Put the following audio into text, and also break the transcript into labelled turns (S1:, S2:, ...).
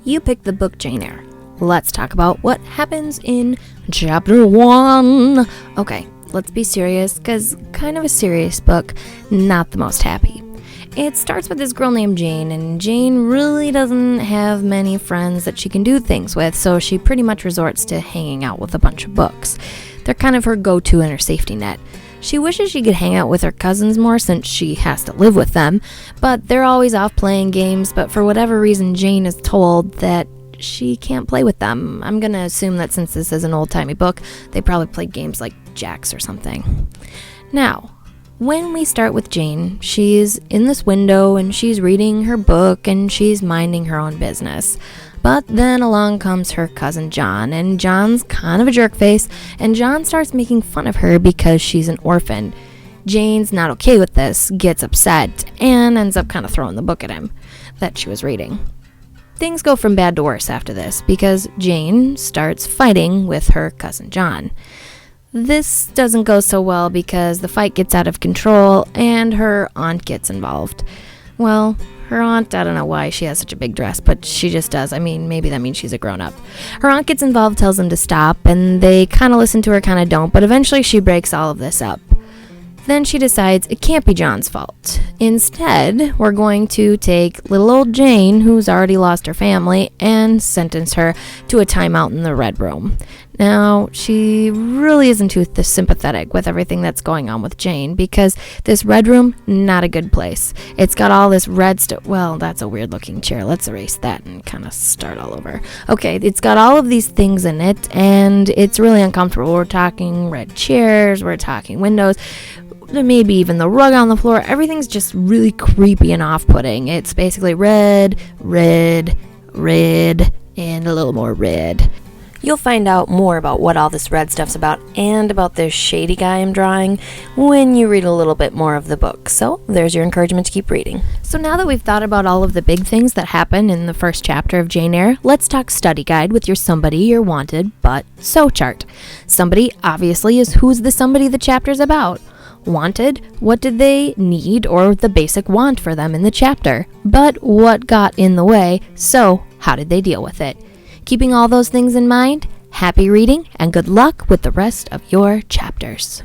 S1: You picked the book Jane Eyre. Let's talk about what happens in chapter 1. Okay, let's be serious, because kind of a serious book, not the most happy. It starts with this girl named Jane, and Jane really doesn't have many friends that she can do things with, so she pretty much resorts to hanging out with a bunch of books. They're kind of her go-to and her safety net. She wishes she could hang out with her cousins more since she has to live with them, but they're always off playing games, but for whatever reason Jane is told that she can't play with them. I'm gonna assume that since this is an old-timey book, they probably played games like jacks or something. Now, when we start with Jane, she's in this window and she's reading her book and she's minding her own business. But then along comes her cousin John, and John's kind of a jerkface, and John starts making fun of her because she's an orphan. Jane's not okay with this, gets upset, and ends up kind of throwing the book at him that she was reading. Things go from bad to worse after this because Jane starts fighting with her cousin John. This doesn't go so well because the fight gets out of control and her aunt gets involved. Well, her aunt, I don't know why she has such a big dress, but she just does. I mean, maybe that means she's a grown-up. Her aunt gets involved, tells them to stop, and they kind of listen to her, kind of don't, but eventually she breaks all of this up. Then she decides it can't be John's fault. Instead, we're going to take little old Jane, who's already lost her family, and sentence her to a timeout in the Red Room. Now, she really isn't too sympathetic with everything that's going on with Jane, because this Red Room, not a good place. It's got all this red stuff. Well, that's a weird looking chair. Let's erase that and kind of start all over. Okay, it's got all of these things in it, and it's really uncomfortable. We're talking red chairs, we're talking windows, maybe even the rug on the floor. Everything's just really creepy and off-putting. It's basically red, red, red, and a little more red. You'll find out more about what all this red stuff's about and about this shady guy I'm drawing when you read a little bit more of the book. So there's your encouragement to keep reading. So now that we've thought about all of the big things that happen in the first chapter of Jane Eyre, let's talk study guide with your somebody, your wanted, but so chart. Somebody obviously is who's the somebody the chapter's about. Wanted, what did they need or the basic want for them in the chapter? But what got in the way, so how did they deal with it? Keeping all those things in mind, happy reading and good luck with the rest of your chapters.